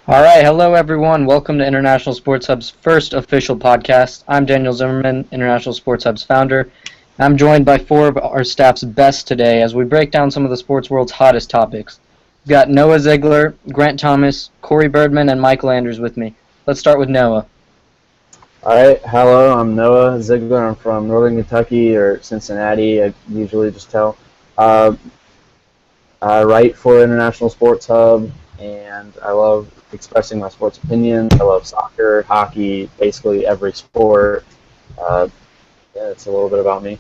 All right, hello everyone. Welcome to International Sports Hub's first official podcast. I'm Daniel Zimmerman, International Sports Hub's founder. I'm joined by four of our staff's best today as we break down some of the sports world's hottest topics. We've got Noah Ziegler, Grant Thomas, Corey Birdman, and Michael Andrews with me. Let's start with Noah. All right, hello, I'm Noah Ziegler. I'm from Northern Kentucky or Cincinnati, I usually just tell. Uh, I write for International Sports Hub, and I love expressing my sports opinions. I love soccer, hockey, basically every sport. Uh, yeah, it's a little bit about me.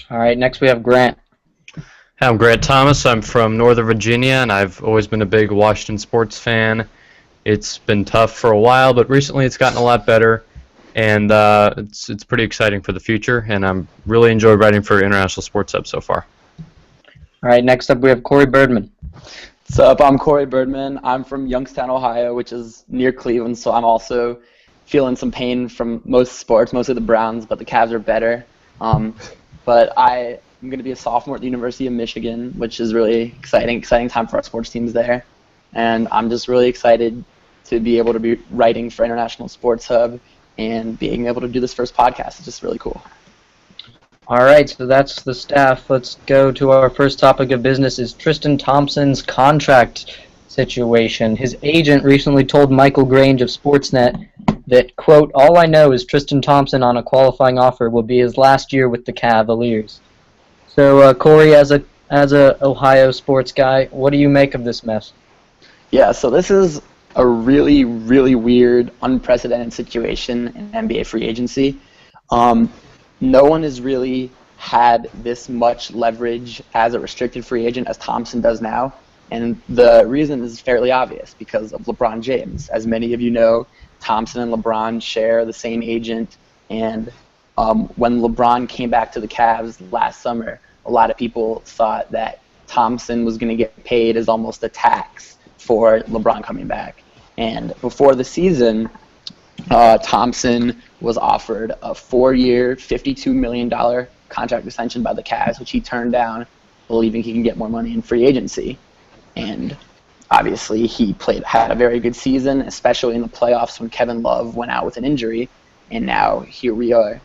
All right, next we have Grant. Hi, I'm Grant Thomas. I'm from Northern Virginia, and I've always been a big Washington sports fan. It's been tough for a while, but recently it's gotten a lot better, and it's pretty exciting for the future, and I'm really enjoyed writing for International Sports Hub so far. All right, next up we have Corey Birdman. What's up? I'm Corey Birdman. I'm from Youngstown, Ohio, which is near Cleveland, so I'm also feeling some pain from most sports, mostly the Browns, but the Cavs are better. But I'm going to be a sophomore at the University of Michigan, which is really exciting time for our sports teams there. And I'm just really excited to be able to be writing for International Sports Hub and being able to do this first podcast. It's just really cool. All right, so that's the staff. Let's go to our first topic of business is Tristan Thompson's contract situation. His agent recently told Michael Grange of Sportsnet that, quote, all I know is Tristan Thompson on a qualifying offer will be his last year with the Cavaliers. So, Corey, as a Ohio sports guy, what do you make of this mess? Yeah, so this is a really, really weird, unprecedented situation in NBA free agency. No one has really had this much leverage as a restricted free agent as Thompson does now. And the reason is fairly obvious because of LeBron James. As many of you know, Thompson and LeBron share the same agent. And when LeBron came back to the Cavs last summer, a lot of people thought that Thompson was going to get paid as almost a tax for LeBron coming back. And before the season, Thompson was offered a 4-year, $52 million contract extension by the Cavs, which he turned down, believing he can get more money in free agency. And obviously, he had a very good season, especially in the playoffs when Kevin Love went out with an injury. And now here we are.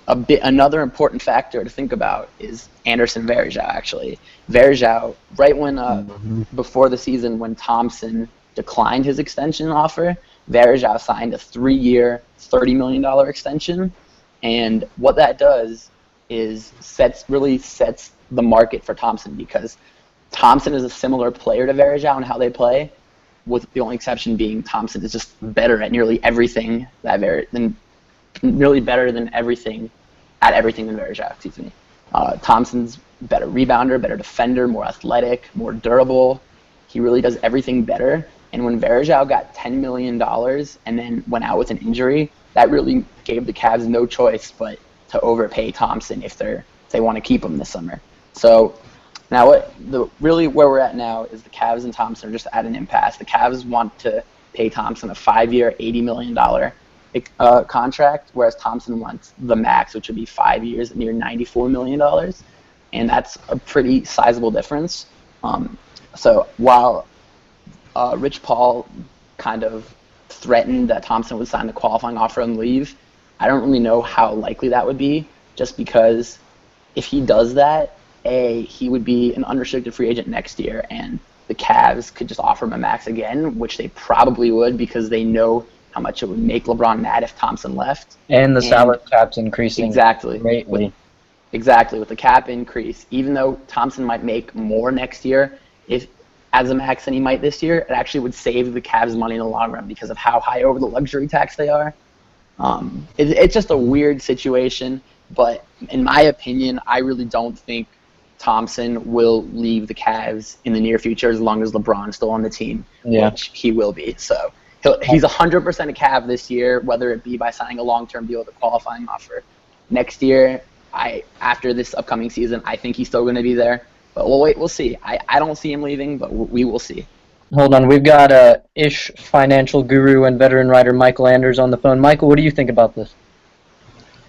Another important factor to think about is Anderson Varejao. Actually, Varejao, right when before the season when Thompson declined his extension offer, Varejao signed a 3-year, $30 million extension, and what that does is really sets the market for Thompson because Thompson is a similar player to Varejao in how they play, with the only exception being Thompson is just better at nearly everything than everything than Varejao. Excuse me. Thompson's better rebounder, better defender, more athletic, more durable. He really does everything better. And when Varejao got $10 million and then went out with an injury, that really gave the Cavs no choice but to overpay Thompson if they want to keep him this summer. So now where we're at now is the Cavs and Thompson are just at an impasse. The Cavs want to pay Thompson a 5-year, $80 million contract, whereas Thompson wants the max, which would be 5 years, near $94 million. And that's a pretty sizable difference. So while Rich Paul kind of threatened that Thompson would sign the qualifying offer and leave, I don't really know how likely that would be, just because if he does that, he would be an unrestricted free agent next year, and the Cavs could just offer him a max again, which they probably would because they know how much it would make LeBron mad if Thompson left. And the salary cap's increasing exactly greatly. With the cap increase, even though Thompson might make more next year, as a max than he might this year, it actually would save the Cavs money in the long run because of how high over the luxury tax they are. It's just a weird situation, but in my opinion, I really don't think Thompson will leave the Cavs in the near future as long as LeBron's still on the team, which he will be. So he's 100% a Cav this year, whether it be by signing a long-term deal with a qualifying offer. Next year, after this upcoming season, I think he's still going to be there. But we'll see. I don't see him leaving, but we will see. Hold on, we've got Ish financial guru and veteran writer Michael Andrews on the phone. Michael, what do you think about this?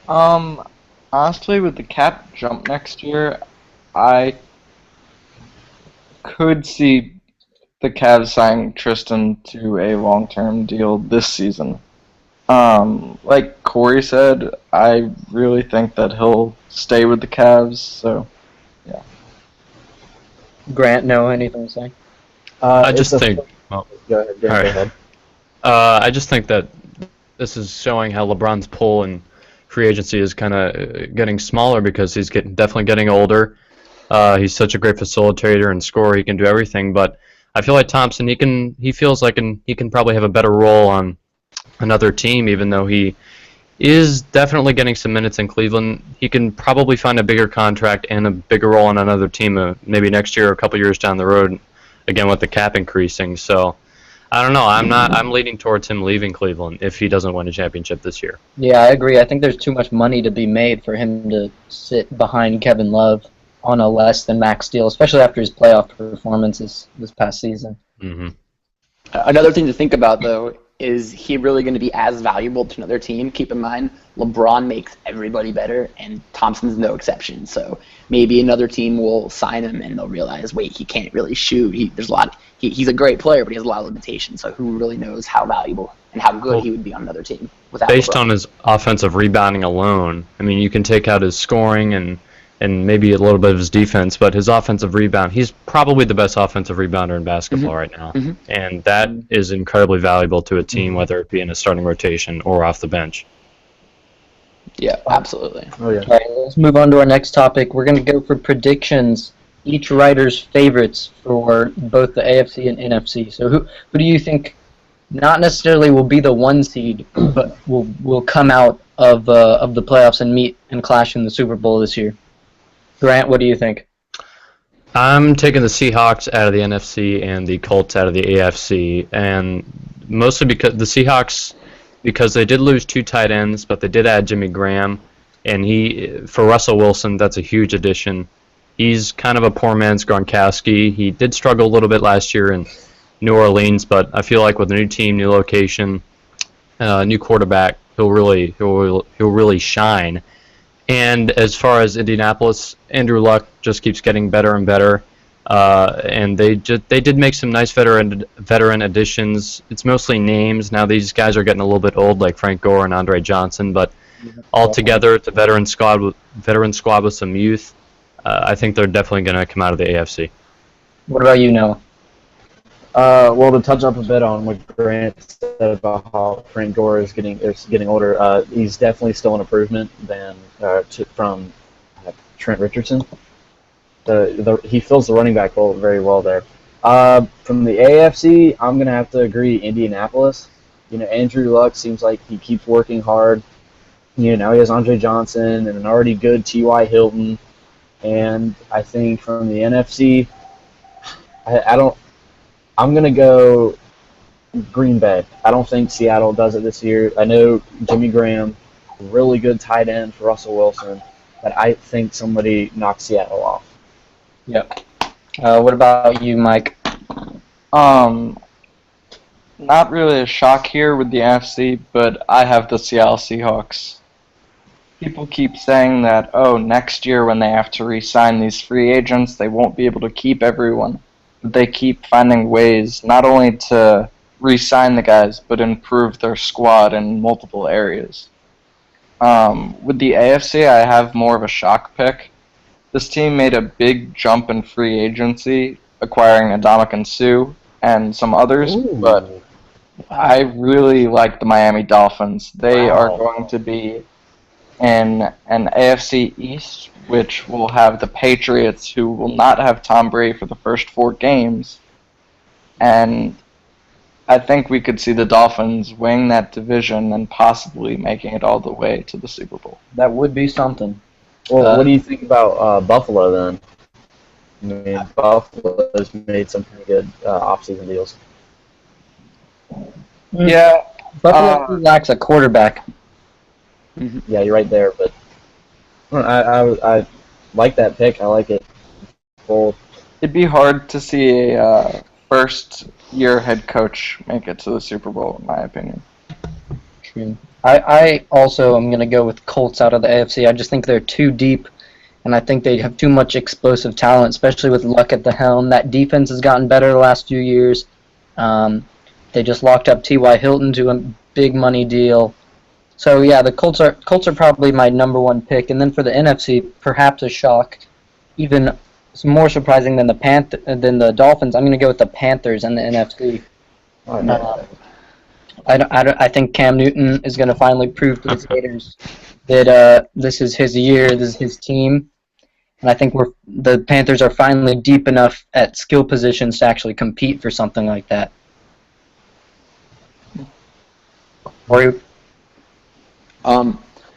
Honestly, with the cap jump next year, I could see the Cavs signing Tristan to a long-term deal this season. Like Corey said, I really think that he'll stay with the Cavs. So Grant, no, anything to say? I just think. Oh, Go ahead. Go all right. ahead. I just think that this is showing how LeBron's pull in free agency is kind of getting smaller because he's definitely getting older. He's such a great facilitator and scorer; he can do everything. But I feel like Thompson, he feels like he can probably have a better role on another team, even though he is definitely getting some minutes in Cleveland. He can probably find a bigger contract and a bigger role on another team, maybe next year or a couple years down the road. Again, with the cap increasing, so. I don't know. I'm leaning towards him leaving Cleveland if he doesn't win a championship this year. Yeah, I agree. I think there's too much money to be made for him to sit behind Kevin Love on a less than max deal, especially after his playoff performances this past season. Mm-hmm. Another thing to think about, though, is he really going to be as valuable to another team? Keep in mind, LeBron makes everybody better, and Thompson's no exception. So maybe another team will sign him, and they'll realize, wait, he can't really shoot. He's a great player, but he has a lot of limitations. So who really knows how valuable and how good he would be on another team without Based LeBron. on his offensive rebounding alone, I mean, you can take out his scoring and maybe a little bit of his defense, but his offensive rebound, he's probably the best offensive rebounder in basketball right now. Mm-hmm. And that is incredibly valuable to a team, whether it be in a starting rotation or off the bench. Yeah, absolutely. Oh yeah. All right, let's move on to our next topic. We're going to go for predictions, each writer's favorites for both the AFC and NFC. So who do you think not necessarily will be the one seed, but will come out of the playoffs and meet and clash in the Super Bowl this year? Grant, what do you think? I'm taking the Seahawks out of the NFC and the Colts out of the AFC, and mostly because the Seahawks, because they did lose 2 tight ends, but they did add Jimmy Graham, and for Russell Wilson, that's a huge addition. He's kind of a poor man's Gronkowski. He did struggle a little bit last year in New Orleans, but I feel like with a new team, new location, new quarterback, he'll really shine. And as far as Indianapolis, Andrew Luck just keeps getting better and better. And they did make some nice veteran additions. It's mostly names. Now these guys are getting a little bit old, like Frank Gore and Andre Johnson. But altogether, it's a veteran squad with some youth. I think they're definitely going to come out of the AFC. What about you, Noah? Well, to touch up a bit on what Grant said about how Frank Gore is getting older, he's definitely still an improvement from Trent Richardson. He fills the running back role very well there. From the AFC, I'm gonna have to agree, Indianapolis. Andrew Luck seems like he keeps working hard. Now he has Andre Johnson and an already good T.Y. Hilton, and I think from the NFC, I'm going to go Green Bay. I don't think Seattle does it this year. I know Jimmy Graham, really good tight end for Russell Wilson, but I think somebody knocks Seattle off. Yep. What about you, Mike? not really a shock here with the NFC, but I have the Seattle Seahawks. People keep saying that, next year when they have to re-sign these free agents, they won't be able to keep everyone. But they keep finding ways not only to re-sign the guys, but improve their squad in multiple areas. With the AFC, I have more of a shock pick. This team made a big jump in free agency, acquiring Ndamukong Suh and some others, but I really like the Miami Dolphins. They are going to be in an AFC East, which will have the Patriots, who will not have Tom Brady for the first 4 games. And I think we could see the Dolphins win that division and possibly making it all the way to the Super Bowl. That would be something. Well, what do you think about Buffalo then? I mean, Buffalo's made some pretty good offseason deals. Yeah. Buffalo lacks a quarterback. Yeah, you're right there, but I like that pick. I like it. Bold. It'd be hard to see a first-year head coach make it to the Super Bowl, in my opinion. True. I also am going to go with Colts out of the AFC. I just think they're too deep and I think they have too much explosive talent, especially with Luck at the helm. That defense has gotten better the last few years. They just locked up T.Y. Hilton to a big money deal. So yeah, the Colts are probably my number one pick, and then for the NFC, perhaps a shock, even more surprising than the Dolphins. I'm going to go with the Panthers and the NFC. I think Cam Newton is going to finally prove to his haters that this is his year, this is his team, and I think the Panthers are finally deep enough at skill positions to actually compete for something like that.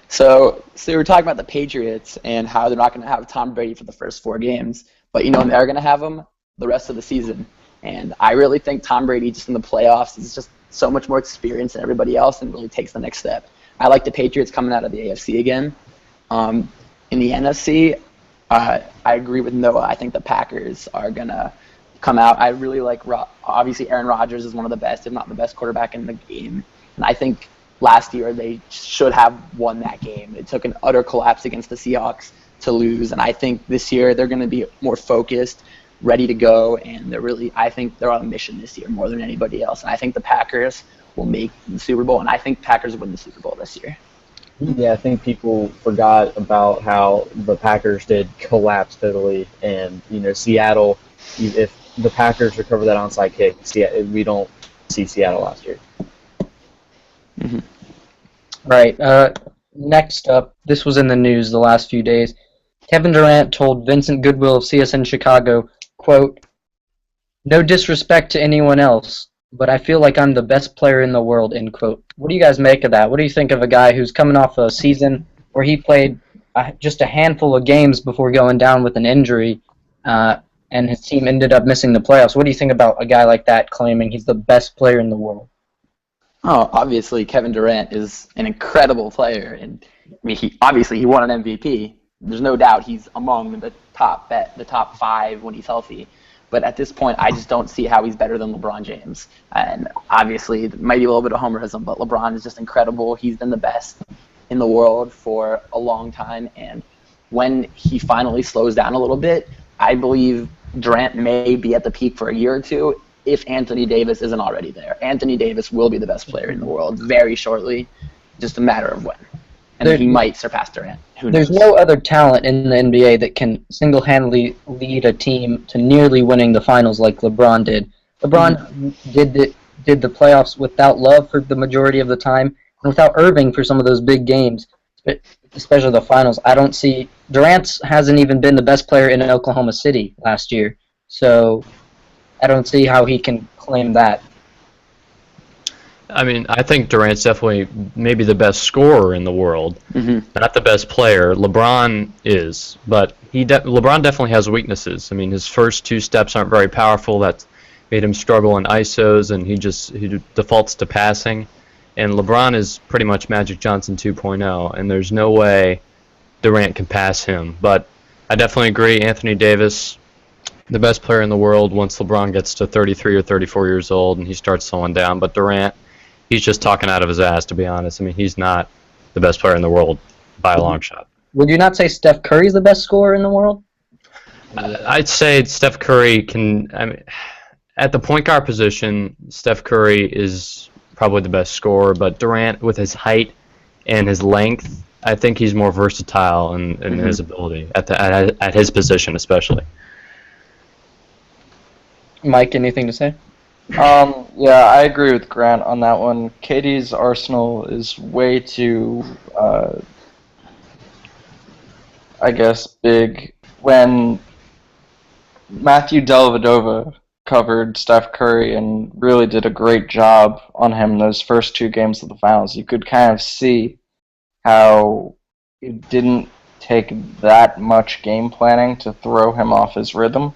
So we were talking about the Patriots and how they're not going to have Tom Brady for the first 4 games, but they're going to have him the rest of the season. And I really think Tom Brady just in the playoffs is just so much more experienced than everybody else and really takes the next step. I like the Patriots coming out of the AFC again. In the NFC, I agree with Noah. I think the Packers are going to come out. I really like, obviously Aaron Rodgers is one of the best, if not the best quarterback in the game. And I think last year they should have won that game. It took an utter collapse against the Seahawks to lose. And I think this year they're going to be more focused, ready to go, and I think they're on a mission this year more than anybody else. And I think the Packers will make the Super Bowl, and I think Packers win the Super Bowl this year. Yeah, I think people forgot about how the Packers did collapse totally, and Seattle. If the Packers recover that onside kick, we don't see Seattle last year. Mm-hmm. Right. Next up, this was in the news the last few days. Kevin Durant told Vincent Goodwill of CSN Chicago, quote, "No disrespect to anyone else, but I feel like I'm the best player in the world," end quote. What do you guys make of that? What do you think of a guy who's coming off a season where he played just a handful of games before going down with an injury, and his team ended up missing the playoffs? What do you think about a guy like that claiming he's the best player in the world? Oh, obviously Kevin Durant is an incredible player, and he won an MVP. There's no doubt he's among the top 5 when he's healthy. But at this point, I just don't see how he's better than LeBron James. And obviously, it might be a little bit of homerism, but LeBron is just incredible. He's been the best in the world for a long time. And when he finally slows down a little bit, I believe Durant may be at the peak for a year or two if Anthony Davis isn't already there. Anthony Davis will be the best player in the world very shortly, just a matter of when. And he might surpass Durant. Who knows? There's no other talent in the NBA that can single-handedly lead a team to nearly winning the finals like LeBron did. LeBron did the playoffs without Love for the majority of the time, and without Irving for some of those big games, especially the finals. I don't see Durant hasn't even been the best player in Oklahoma City last year, so I don't see how he can claim that. I mean, I think Durant's definitely maybe the best scorer in the world, not the best player. LeBron is, but LeBron definitely has weaknesses. I mean, his first 2 steps aren't very powerful. That's made him struggle in ISOs, and he defaults to passing. And LeBron is pretty much Magic Johnson 2.0, and there's no way Durant can pass him. But I definitely agree, Anthony Davis, the best player in the world once LeBron gets to 33 or 34 years old and he starts slowing down. But Durant, he's just talking out of his ass, to be honest. I mean, he's not the best player in the world by a long shot. Would you not say Steph Curry's the best scorer in the world? I'd say Steph Curry can. I mean, at the point guard position, Steph Curry is probably the best scorer, but Durant, with his height and his length, I think he's more versatile in his ability at his position, especially. Mike, anything to say? Yeah, I agree with Grant on that one. KD's Arsenal is way too, I guess, big. When Matthew Dellavedova covered Steph Curry and really did a great job on him those first 2 games of the finals, you could kind of see how it didn't take that much game planning to throw him off his rhythm,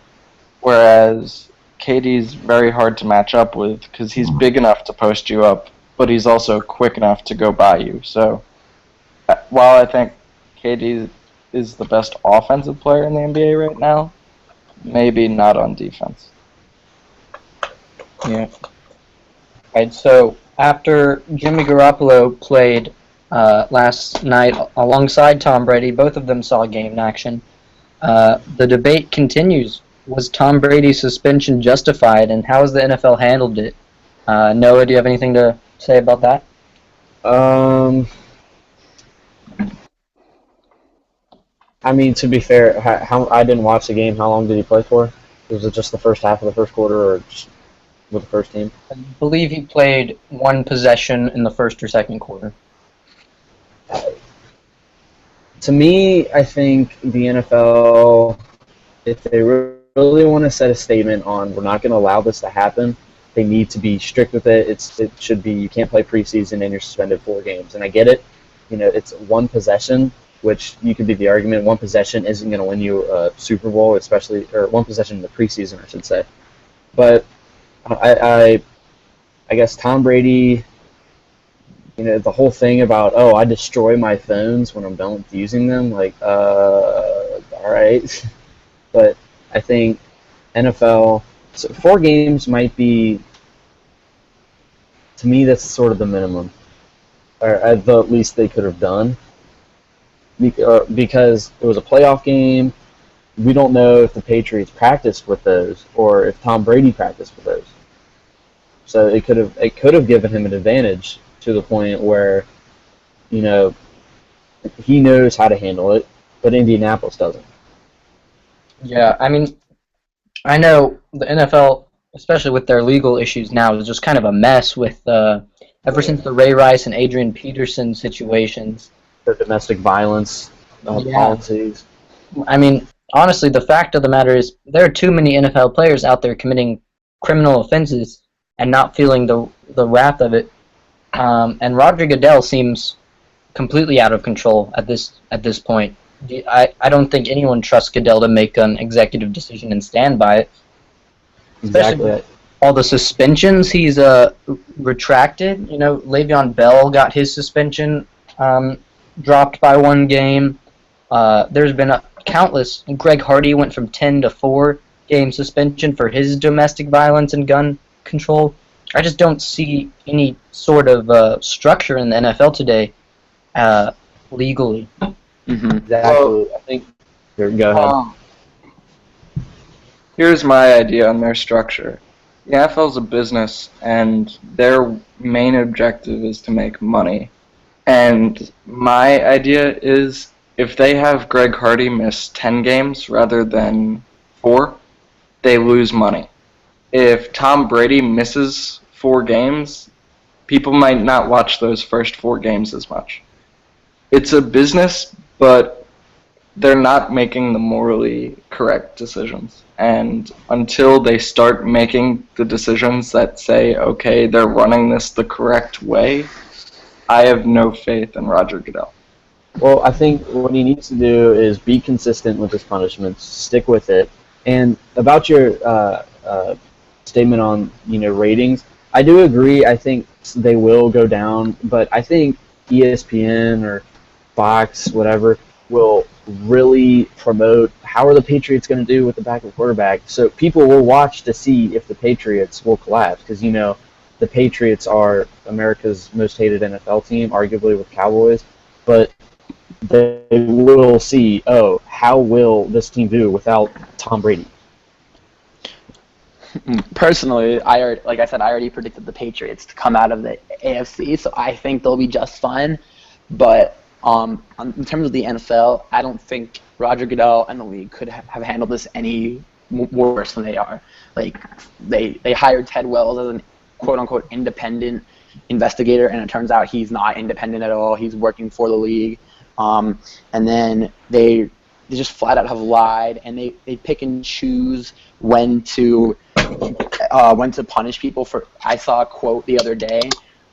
whereas KD's very hard to match up with because he's big enough to post you up, but he's also quick enough to go by you. So while I think KD is the best offensive player in the NBA right now, maybe not on defense. Yeah. Right, so after Jimmy Garoppolo played last night alongside Tom Brady, both of them saw game action. The debate continues. Was Tom Brady's suspension justified, and how has the NFL handled it? Noah, do you have anything to say about that? I mean, to be fair, how I didn't watch the game. How long did he play for? Was it just the first half of the first quarter, or just with the first team? I believe he played one possession in the first or second quarter. To me, I think the NFL, if they really want to set a statement on we're not going to allow this to happen, they need to be strict with it. It should be you can't play preseason and you're suspended 4 games. And I get it. It's one possession, which you could be the argument. One possession isn't going to win you a Super Bowl, or one possession in the preseason, I should say. But I guess Tom Brady, the whole thing about, I destroy my phones when I'm done with using them, all right. But I think NFL, so 4 games might be, to me, that's sort of the minimum, or at the least they could have done, because it was a playoff game. We don't know if the Patriots practiced with those or if Tom Brady practiced with those. So it could have given him an advantage to the point where, he knows how to handle it, but Indianapolis doesn't. Yeah, I mean, I know the NFL, especially with their legal issues now, is just kind of a mess with ever since the Ray Rice and Adrian Peterson situations. The domestic violence policies. I mean, honestly, the fact of the matter is there are too many NFL players out there committing criminal offenses and not feeling the wrath of it. And Roger Goodell seems completely out of control at this point. I don't think anyone trusts Goodell to make an executive decision and stand by it. Especially Exactly. with all the suspensions he's retracted. Le'Veon Bell got his suspension dropped by 1 game. There's been countless. Greg Hardy went from 10 to 4 game suspension for his domestic violence and gun control. I just don't see any sort of structure in the NFL today legally. Mm-hmm. Exactly. I think. Go ahead. Here's my idea on their structure. The NFL is a business, and their main objective is to make money. And my idea is if they have Greg Hardy miss 10 games rather than 4, they lose money. If Tom Brady misses 4 games, people might not watch those first 4 games as much. It's a business, but they're not making the morally correct decisions. And until they start making the decisions that say, okay, they're running this the correct way, I have no faith in Roger Goodell. Well, I think what he needs to do is be consistent with his punishments, stick with it. And about your statement on ratings, I do agree. I think they will go down, but I think ESPN or Fox, whatever, will really promote how are the Patriots going to do with the backup quarterback. So people will watch to see if the Patriots will collapse, because the Patriots are America's most hated NFL team, arguably with Cowboys, but they will see, how will this team do without Tom Brady? Personally, I already predicted the Patriots to come out of the AFC, so I think they'll be just fine. But in terms of the NFL, I don't think Roger Goodell and the league could have handled this any worse than they are. Like, they hired Ted Wells as an quote-unquote independent investigator, and it turns out he's not independent at all. He's working for the league. And then they just flat out have lied, and they pick and choose when to punish people for. I saw a quote the other day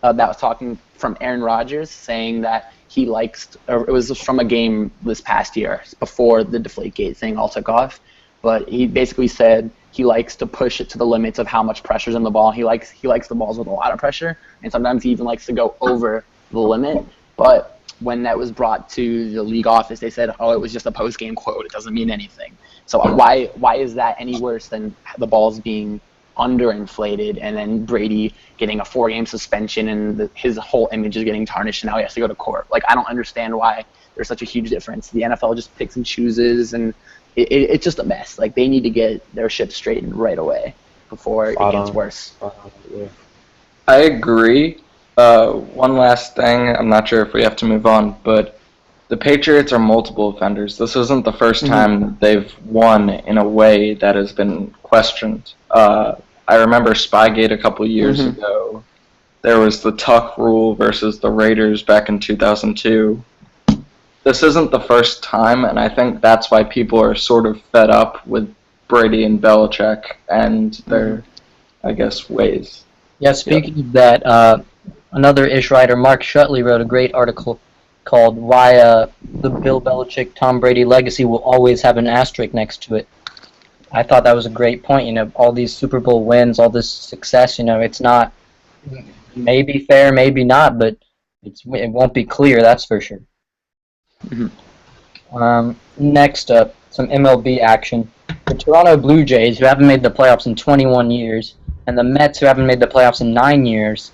that was talking from Aaron Rodgers saying that he likes, or it was from a game this past year before the Deflategate thing all took off, but he basically said he likes to push it to the limits of how much pressure's in the ball. He likes the balls with a lot of pressure, and sometimes he even likes to go over the limit. But when that was brought to the league office, they said, it was just a post-game quote. It doesn't mean anything. So why is that any worse than the balls being underinflated and then Brady getting a 4-game suspension and his whole image is getting tarnished and now he has to go to court? Like, I don't understand why there's such a huge difference. The NFL just picks and chooses, and it's just a mess. Like, they need to get their ship straightened right away before it gets worse. I agree. One last thing, I'm not sure if we have to move on, but the Patriots are multiple offenders. This isn't the first time they've won in a way that has been questioned. I remember Spygate a couple years ago. There was the Tuck rule versus the Raiders back in 2002. This isn't the first time, and I think that's why people are sort of fed up with Brady and Belichick and their, I guess, ways. Yeah, speaking of that, another ish writer, Mark Shutley, wrote a great article called Why the Bill Belichick Tom Brady Legacy Will Always Have an Asterisk Next to It. I thought that was a great point. You know, all these Super Bowl wins, all this success, you know, it's not maybe fair, maybe not, but it won't be clear, that's for sure. Next up, some MLB action. The Toronto Blue Jays, who haven't made the playoffs in 21 years, and the Mets, who haven't made the playoffs in 9 years,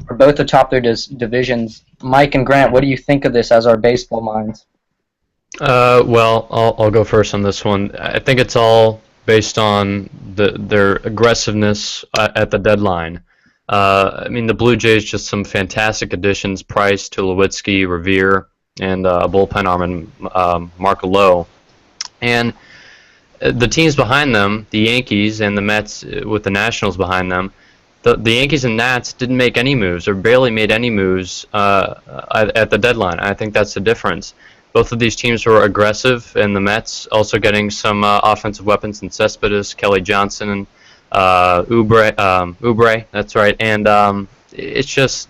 are both atop their divisions. Mike and Grant, what do you think of this as our baseball minds? Well, I'll go first on this one. I think it's all based on their aggressiveness at the deadline. I mean, the Blue Jays just some fantastic additions: Price, Tulowitzki, Revere, and a bullpen arm in Mark Lowe. And the teams behind them, the Yankees and the Mets with the Nationals behind them, the Yankees and Nats didn't make any moves or barely made any moves at the deadline. I think that's the difference. Both of these teams were aggressive, and the Mets also getting some offensive weapons in Cespedes, Kelly Johnson, and Oubre. That's right. And it's just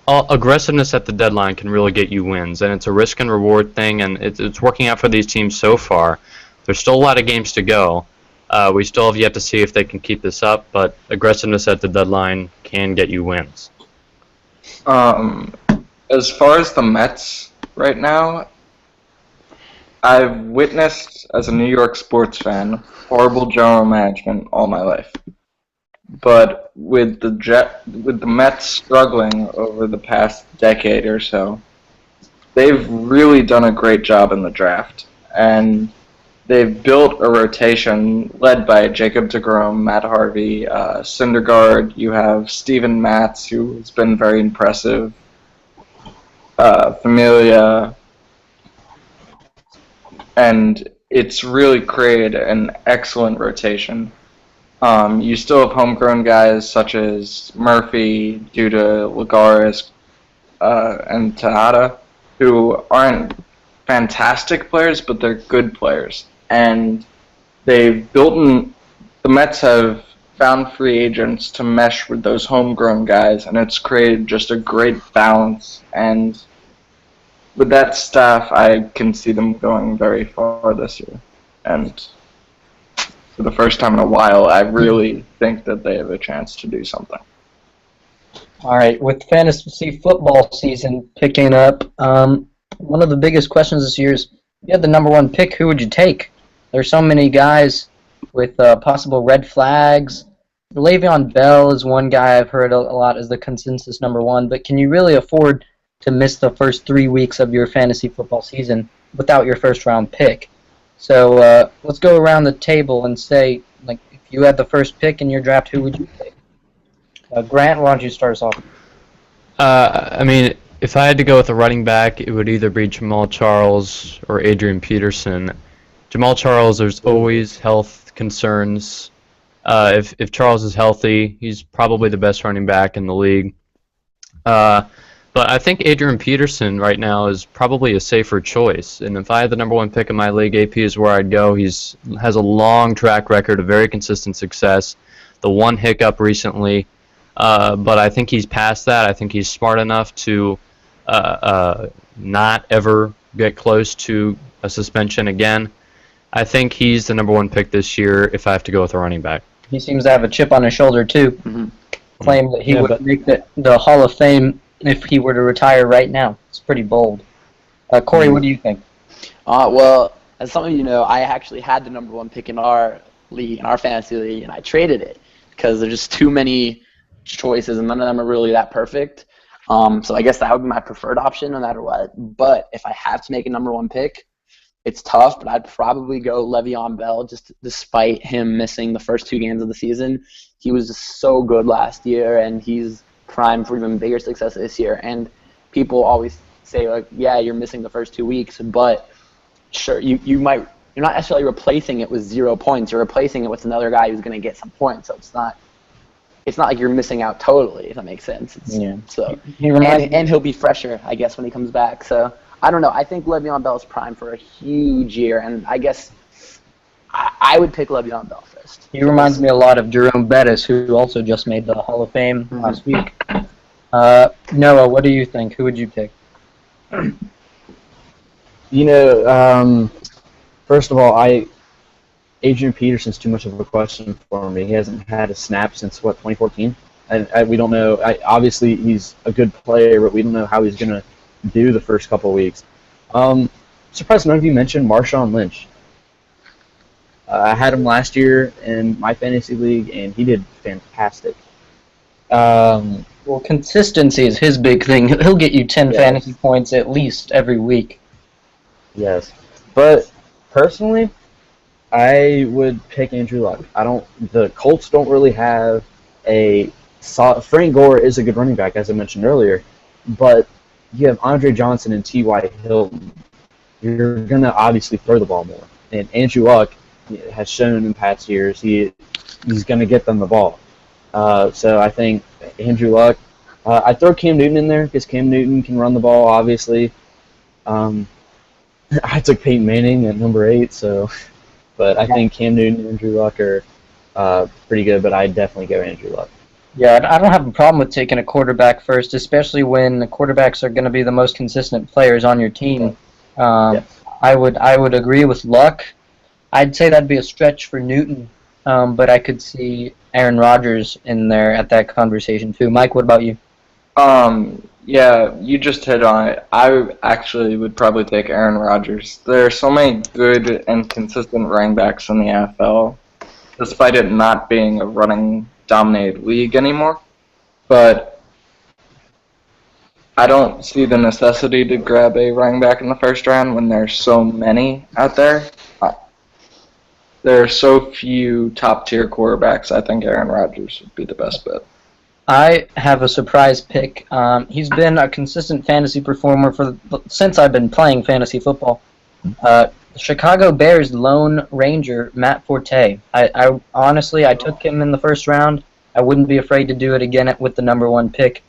aggressiveness at the deadline can really get you wins, and it's a risk and reward thing, and it's working out for these teams so far. There's still a lot of games to go. We still have yet to see if they can keep this up, but aggressiveness at the deadline can get you wins. As far as the Mets right now, I've witnessed, as a New York sports fan, horrible general management all my life. But with the Mets struggling over the past decade or so, they've really done a great job in the draft, and they've built a rotation led by Jacob deGrom, Matt Harvey, Syndergaard. You have Steven Matz, who has been very impressive, Familia, and it's really created an excellent rotation. You still have homegrown guys such as Murphy, Duda, Lagares, and Tejada, who aren't fantastic players, but they're good players. And the Mets have found free agents to mesh with those homegrown guys, and it's created just a great balance. And with that staff, I can see them going very far this year. And for the first time in a while, I really think that they have a chance to do something. All right, with fantasy football season picking up, one of the biggest questions this year is, if you had the number one pick, who would you take? There's so many guys with possible red flags. Le'Veon Bell is one guy I've heard a lot as the consensus number one, but can you really afford to miss the first 3 weeks of your fantasy football season without your first round pick? So let's go around the table and say, like, if you had the first pick in your draft, who would you pick? Grant, why don't you start us off? I mean, if I had to go with a running back, it would either be Jamal Charles or Adrian Peterson. Jamal Charles, there's always health concerns. If Charles is healthy, he's probably the best running back in the league. But I think Adrian Peterson right now is probably a safer choice. And if I had the number one pick in my league, AP is where I'd go. He has a long track record of very consistent success. The one hiccup recently, but I think he's past that. I think he's smart enough to not ever get close to a suspension again. I think he's the number one pick this year if I have to go with a running back. He seems to have a chip on his shoulder, too. Claim that he would make the Hall of Fame if he were to retire right now. It's pretty bold. Corey, what do you think? Well, as some of you know, I actually had the number one pick in our league, in our fantasy league, and I traded it because there's just too many choices, and none of them are really that perfect. So I guess that would be my preferred option no matter what. But if I have to make a number one pick, it's tough, but I'd probably go Le'Veon Bell just despite him missing the first 2 games of the season. He was just so good last year, and he's primed for even bigger success this year. And people always say, like, yeah, you're missing the first 2 weeks, but sure, you're not necessarily replacing it with 0 points. You're replacing it with another guy who's going to get some points. So it's not like you're missing out totally, if that makes sense. So and he'll be fresher, I guess, when he comes back. So I don't know. I think Le'Veon Bell is primed for a huge year, and I guess I would pick Le'Veon Bell first. He reminds me a lot of Jerome Bettis, who also just made the Hall of Fame last week. Noah, what do you think? Who would you pick? First of all, Adrian Peterson's too much of a question for me. He hasn't had a snap since, 2014? And we don't know. Obviously, he's a good player, but we don't know how he's going to do the first couple of weeks. Surprised none of you mentioned Marshawn Lynch. I had him last year in my fantasy league, and he did fantastic. Well, consistency is his big thing. He'll get you 10 fantasy points at least every week. Yes. But personally, I would pick Andrew Luck. The Colts don't really have Frank Gore is a good running back, as I mentioned earlier, but you have Andre Johnson and T.Y. Hilton. You're going to obviously throw the ball more. And Andrew Luck has shown in past years he's going to get them the ball. So I think Andrew Luck. I'd throw Cam Newton in there because Cam Newton can run the ball, obviously. I took Peyton Manning at number 8, but I think Cam Newton and Andrew Luck are pretty good, but I'd definitely go Andrew Luck. Yeah, I don't have a problem with taking a quarterback first, especially when the quarterbacks are going to be the most consistent players on your team. Yes. I would agree with Luck. I'd say that'd be a stretch for Newton, but I could see Aaron Rodgers in there at that conversation too. Mike, what about you? Yeah, you just hit on it. I actually would probably take Aaron Rodgers. There are so many good and consistent running backs in the NFL, despite it not being a running-dominated league anymore. But I don't see the necessity to grab a running back in the first round when there's so many out there. There are so few top-tier quarterbacks. I think Aaron Rodgers would be the best bet. I have a surprise pick. He's been a consistent fantasy performer since I've been playing fantasy football. The Chicago Bears Lone Ranger, Matt Forte. I honestly took him in the first round. I wouldn't be afraid to do it again with the number 1 pick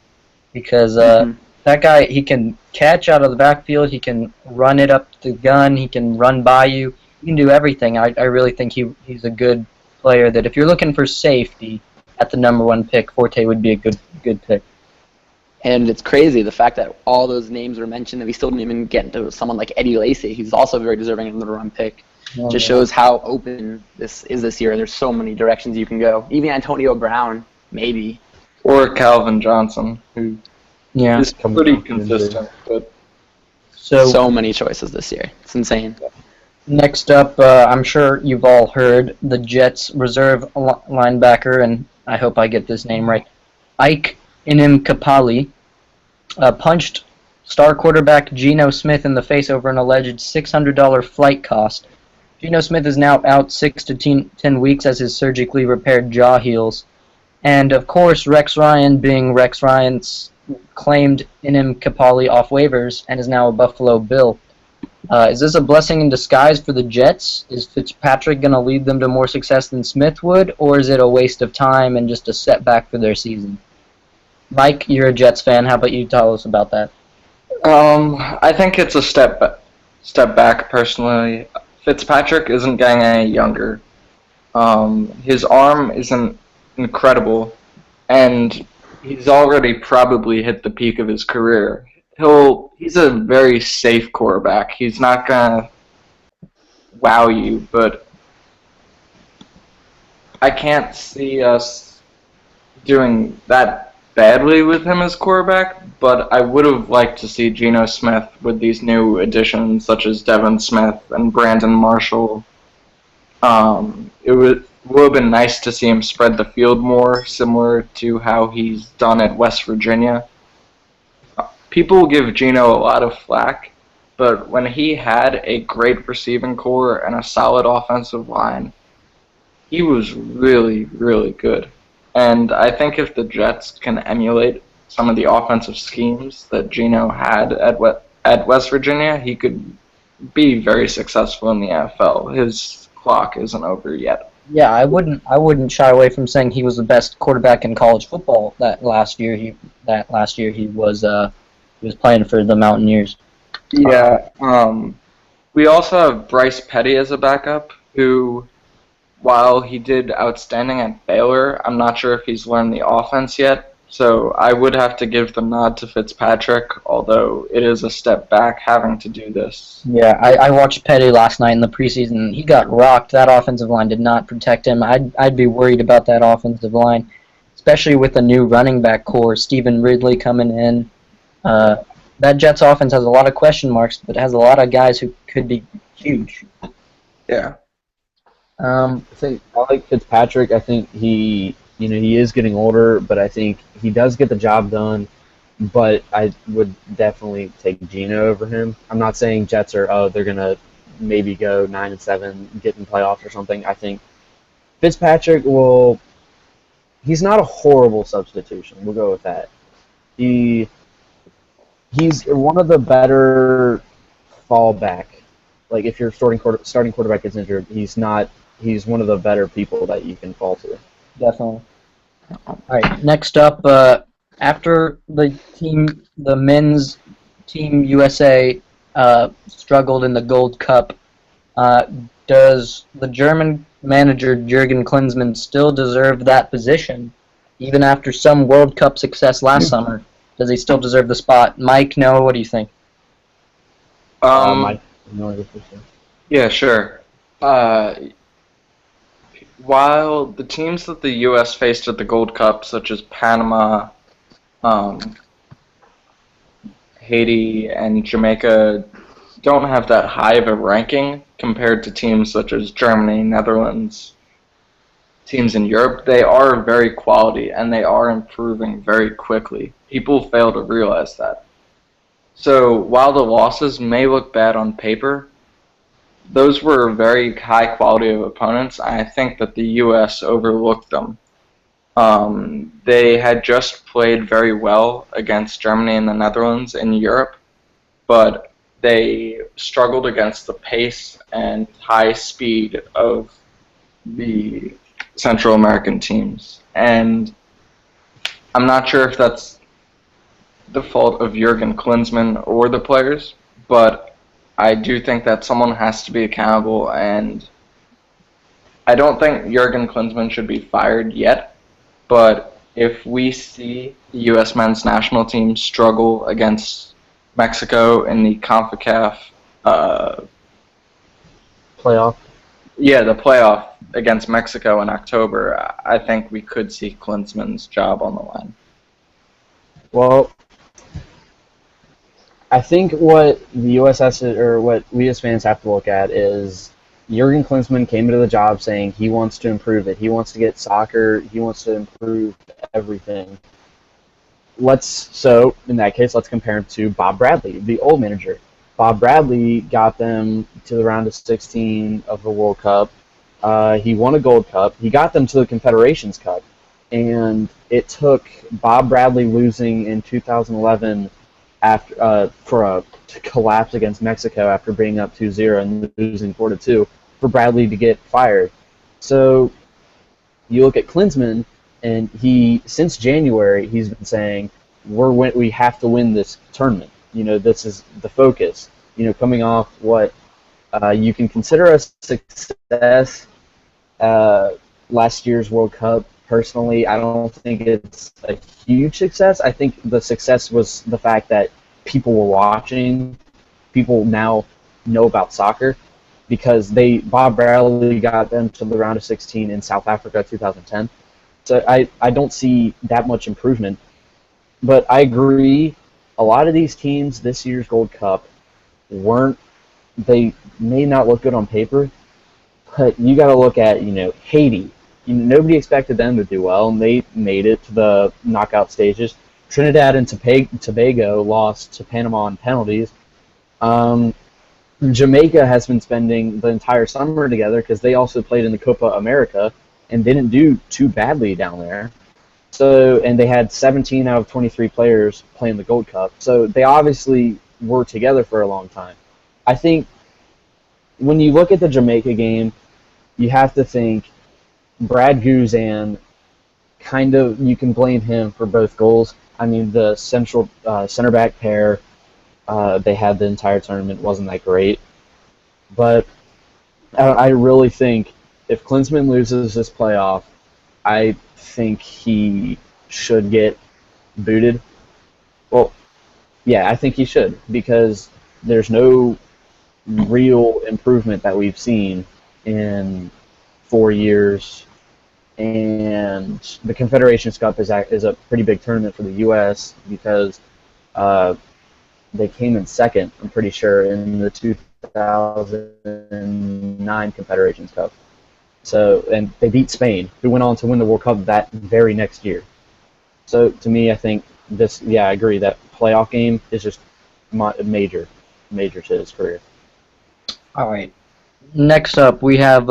because that guy, he can catch out of the backfield. He can run it up the gun. He can run by you. He can do everything. I really think he's a good player that if you're looking for safety at the number 1 pick, Forte would be a good pick. And it's crazy, the fact that all those names were mentioned, and we still didn't even get into someone like Eddie Lacy, who's also very deserving of the number 1 pick. Just shows how open this is this year. There's so many directions you can go. Even Antonio Brown, maybe. Or Calvin Johnson, who is pretty consistent. But so many choices this year. It's insane. Next up, I'm sure you've all heard the Jets reserve linebacker, and I hope I get this name right, Ike Inimkapali, punched star quarterback Geno Smith in the face over an alleged $600 flight cost. Geno Smith is now out 6 to 10 weeks as his surgically repaired jaw heals. And, of course, Rex Ryan, being Rex Ryan's, claimed Inimkapali off waivers and is now a Buffalo Bill. Is this a blessing in disguise for the Jets? Is Fitzpatrick going to lead them to more success than Smith would, or is it a waste of time and just a setback for their season? Mike, you're a Jets fan. How about you tell us about that? I think it's a step back, personally. Fitzpatrick isn't getting any younger. His arm isn't incredible, and he's already probably hit the peak of his career. He's a very safe quarterback. He's not gonna wow you, but I can't see us doing that badly with him as quarterback. But I would have liked to see Geno Smith with these new additions, such as Devin Smith and Brandon Marshall. It would have been nice to see him spread the field more, similar to how he's done at West Virginia. People give Geno a lot of flack, but when he had a great receiving core and a solid offensive line, he was really, really good. And I think if the Jets can emulate some of the offensive schemes that Geno had at West Virginia, he could be very successful in the NFL. His clock isn't over yet. Yeah, I wouldn't shy away from saying he was the best quarterback in college football that last year. He was playing for the Mountaineers. Yeah. We also have Bryce Petty as a backup, who, while he did outstanding at Baylor, I'm not sure if he's learned the offense yet. So I would have to give the nod to Fitzpatrick, although it is a step back having to do this. Yeah, I watched Petty last night in the preseason. He got rocked. That offensive line did not protect him. I'd be worried about that offensive line, especially with the new running back core, Stephen Ridley coming in. That Jets offense has a lot of question marks, but has a lot of guys who could be huge. Yeah. I think I like Fitzpatrick. I think he is getting older, but I think he does get the job done. But I would definitely take Geno over him. I'm not saying Jets they're gonna maybe go 9-7, get in playoffs or something. I think Fitzpatrick he's not a horrible substitution. We'll go with that. He's one of the better fallback. Like if your starting quarterback gets injured, he's one of the better people that you can fall to. Definitely. All right. Next up, after the men's team USA struggled in the Gold Cup, does the German manager Jurgen Klinsmann still deserve that position, even after some World Cup success last summer? Does he still deserve the spot? Mike, Noah, what do you think? Mike, Yeah, sure. While the teams that the U.S. faced at the Gold Cup, such as Panama, Haiti, and Jamaica, don't have that high of a ranking compared to teams such as Germany, Netherlands, teams in Europe, they are very quality and they are improving very quickly. People fail to realize that. So while the losses may look bad on paper, those were very high quality of opponents. I think that the U.S. overlooked them. They had just played very well against Germany and the Netherlands in Europe, but they struggled against the pace and high speed of the Central American teams. And I'm not sure if that's the fault of Jurgen Klinsmann or the players, but I do think that someone has to be accountable, and I don't think Jurgen Klinsmann should be fired yet, but if we see the U.S. men's national team struggle against Mexico in the CONCACAF playoff. Yeah, the playoff against Mexico in October, I think we could see Klinsmann's job on the line. Well, I think what the U.S. has to, or what we as fans have to look at is Jurgen Klinsmann came into the job saying he wants to improve it. He wants to get soccer. He wants to improve everything. So in that case, let's compare him to Bob Bradley, the old manager. Bob Bradley got them to the round of 16 of the World Cup. He won a Gold Cup. He got them to the Confederations Cup. And it took Bob Bradley losing in 2011 for a collapse against Mexico after being up 2-0 and losing 4-2 for Bradley to get fired. So you look at Klinsmann, and since January he's been saying we have to win this tournament. This is the focus. Coming off what you can consider a success, last year's World Cup. Personally, I don't think it's a huge success. I think the success was the fact that people were watching. People now know about soccer because Bob Bradley got them to the round of 16 in South Africa 2010. So I don't see that much improvement. But I agree, a lot of these teams this year's Gold Cup they may not look good on paper, but you got to look at, Haiti. Nobody expected them to do well, and they made it to the knockout stages. Trinidad and Tobago lost to Panama on penalties. Um, Jamaica has been spending the entire summer together because they also played in the Copa America and didn't do too badly down there. So, and they had 17 out of 23 players playing the Gold Cup. So they obviously were together for a long time. I think when you look at the Jamaica game, you have to think Brad Guzan, kind of, you can blame him for both goals. I mean, the central center back pair they had the entire tournament wasn't that great. But I really think if Klinsmann loses this playoff, I think he should get booted. Well, yeah, I think he should because there's no real improvement that we've seen in 4 years, and the Confederations Cup is a pretty big tournament for the U.S. because they came in second, I'm pretty sure, in the 2009 Confederations Cup. So, and they beat Spain, who went on to win the World Cup that very next year. So, to me, I think this, yeah, I agree that playoff game is just major to his career. All right. Next up, we have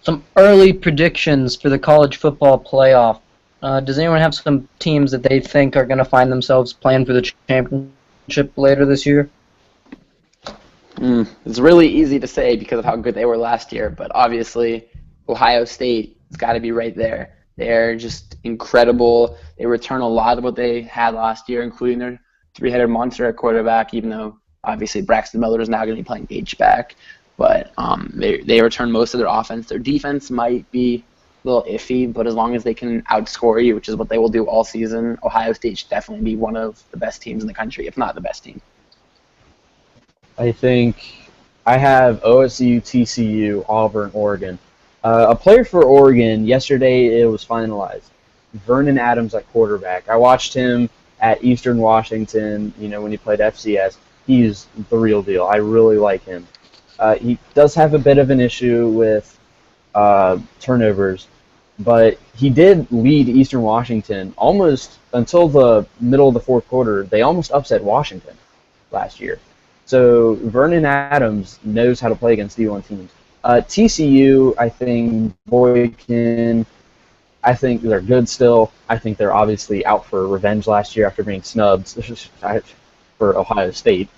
some early predictions for the college football playoff. Does anyone have some teams that they think are going to find themselves playing for the championship later this year? It's really easy to say because of how good they were last year, but obviously Ohio State has got to be right there. They're just incredible. They return a lot of what they had last year, including their three-headed monster at quarterback, even though obviously Braxton Miller is now going to be playing H-back. But they return most of their offense. Their defense might be a little iffy, but as long as they can outscore you, which is what they will do all season, Ohio State should definitely be one of the best teams in the country, if not the best team. I think I have OSU, TCU, Auburn, Oregon. A player for Oregon, yesterday it was finalized. Vernon Adams at quarterback. I watched him at Eastern Washington, when he played FCS. He's the real deal. I really like him. He does have a bit of an issue with turnovers, but he did lead Eastern Washington almost until the middle of the fourth quarter. They almost upset Washington last year. So Vernon Adams knows how to play against D1 teams. TCU, I think Boykin, I think they're good still. I think they're obviously out for revenge last year after being snubbed for Ohio State,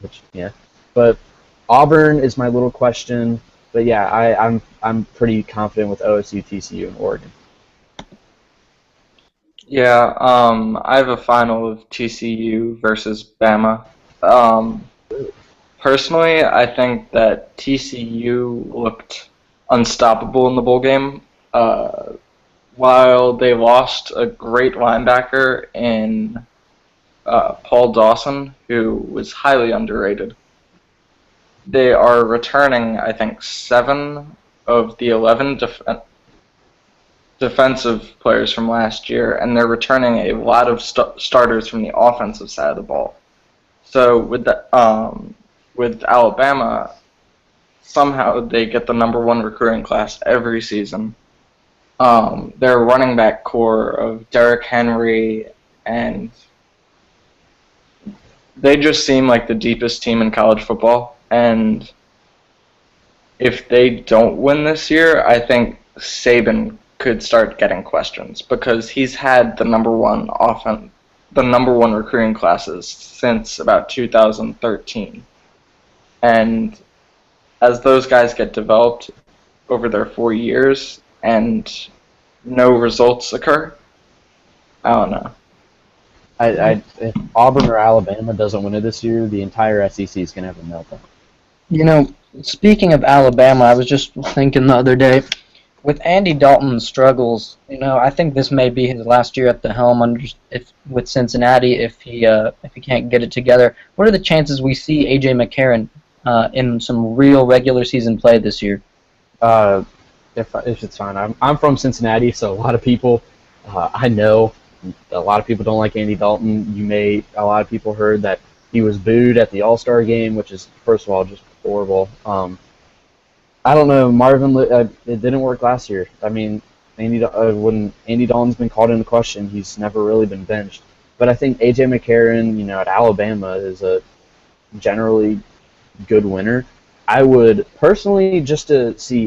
which, yeah. But Auburn is my little question. But yeah, I'm pretty confident with OSU, TCU, and Oregon. Yeah, I have a final of TCU versus Bama. Personally, I think that TCU looked unstoppable in the bowl game. While they lost a great linebacker in Paul Dawson, who was highly underrated, they are returning, I think, 7 of the 11 defensive players from last year, and they're returning a lot of starters from the offensive side of the ball. So with Alabama, somehow they get the #1 recruiting class every season. Their running back core of Derrick Henry, and they just seem like the deepest team in college football. And if they don't win this year, I think Saban could start getting questions because he's had the #1 offense, the #1 recruiting classes since about 2013. And as those guys get developed over their 4 years and no results occur, I don't know. If Auburn or Alabama doesn't win it this year, the entire SEC is going to have a meltdown. Speaking of Alabama, I was just thinking the other day, with Andy Dalton's struggles, I think this may be his last year at the helm with Cincinnati if he can't get it together. What are the chances we see A.J. McCarron in some real regular season play this year? If it's fine, I'm from Cincinnati, so a lot of people I know a lot of people don't like Andy Dalton. A lot of people heard that he was booed at the All-Star game, which is, first of all, just horrible. I don't know, Marvin. It didn't work last year. I mean, when Andy Dalton's been called into question, he's never really been benched. But I think A.J. McCarron, at Alabama, is a generally good winner. I would personally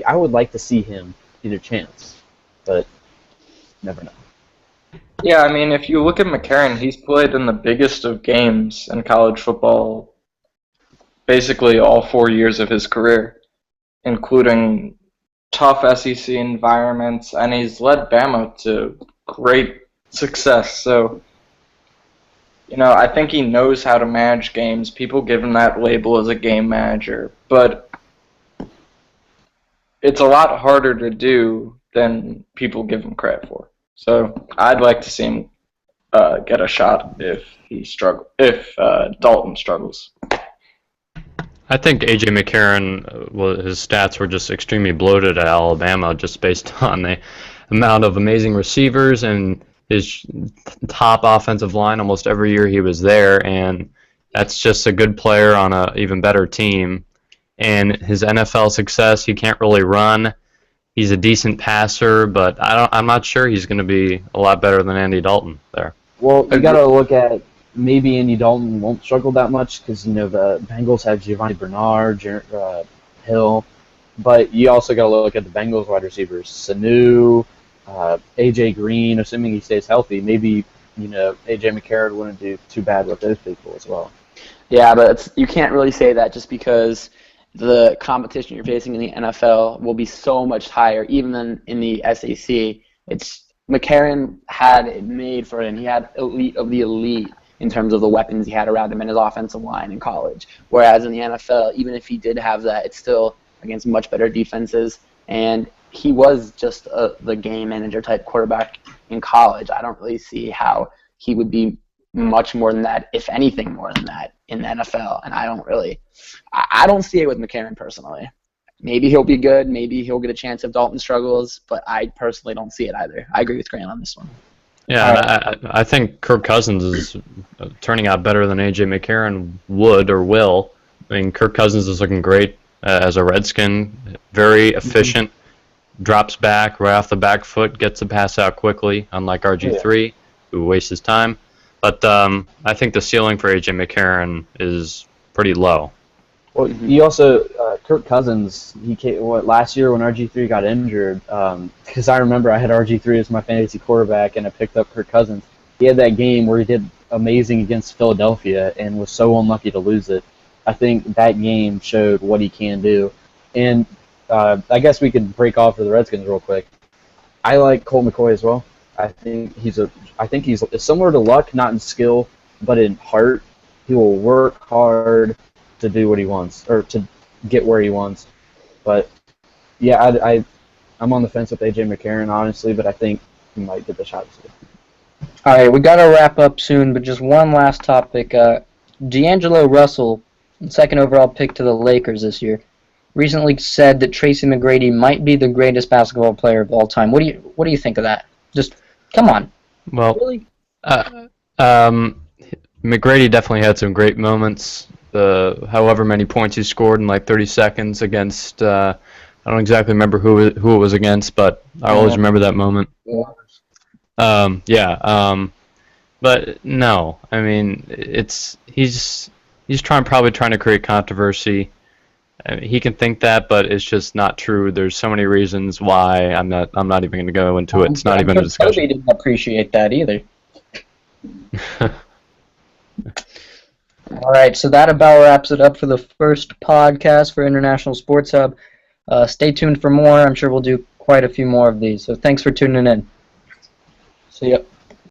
I would like to see him get a chance, but never know. Yeah, I mean, if you look at McCarron, he's played in the biggest of games in college football basically all 4 years of his career, including tough SEC environments, and he's led Bama to great success. So, I think he knows how to manage games. People give him that label as a game manager, but it's a lot harder to do than people give him credit for. So I'd like to see him get a shot if Dalton struggles. I think A.J. McCarron, his stats were just extremely bloated at Alabama just based on the amount of amazing receivers and his top offensive line almost every year he was there, and that's just a good player on an even better team. And his NFL success, he can't really run. He's a decent passer, but I'm not sure he's going to be a lot better than Andy Dalton there. Well, you got to look at maybe Andy Dalton won't struggle that much because the Bengals have Giovanni Bernard, Hill, but you also got to look at the Bengals wide receivers, Sanu, AJ Green. Assuming he stays healthy, maybe AJ McCarron wouldn't do too bad with those people as well. Yeah, but you can't really say that just because the competition you're facing in the NFL will be so much higher, even than in the SEC. McCarron had it made for him. He had elite of the elite in terms of the weapons he had around him in his offensive line in college. Whereas in the NFL, even if he did have that, it's still against much better defenses. And he was just the game manager type quarterback in college. I don't really see how he would be much more than that, if anything more than that, in the NFL. And I don't see it with McCarron personally. Maybe he'll be good. Maybe he'll get a chance if Dalton struggles. But I personally don't see it either. I agree with Grant on this one. Yeah, I think Kirk Cousins is turning out better than A.J. McCarron would or will. I mean, Kirk Cousins is looking great as a Redskin. Very efficient. Drops back right off the back foot, gets the pass out quickly, unlike RG3, who wastes his time. But I think the ceiling for A.J. McCarron is pretty low. Well, you also Kirk Cousins. He came last year when RG3 got injured. Because I remember I had RG3 as my fantasy quarterback, and I picked up Kirk Cousins. He had that game where he did amazing against Philadelphia and was so unlucky to lose it. I think that game showed what he can do. And I guess we could break off for the Redskins real quick. I like Colt McCoy as well. I think he's similar to Luck, not in skill, but in heart. He will work hard to do what he wants, or to get where he wants. But yeah, I'm on the fence with A.J. McCarron, honestly, but I think he might get the shot too. All right, we got to wrap up soon, but just one last topic. D'Angelo Russell, second overall pick to the Lakers this year, recently said that Tracy McGrady might be the greatest basketball player of all time. What do you think of that? Just come on. Well, really? McGrady definitely had some great moments. However many points he scored in like 30 seconds against, I don't exactly remember who it was against, but I always remember that moment. But no, I mean he's probably trying to create controversy. I mean, he can think that, but it's just not true. There's so many reasons why I'm not even going to go into it. It's not even a discussion. Kobe didn't appreciate that either. All right, so that about wraps it up for the first podcast for International Sports Hub. Stay tuned for more. I'm sure we'll do quite a few more of these. So thanks for tuning in. See ya.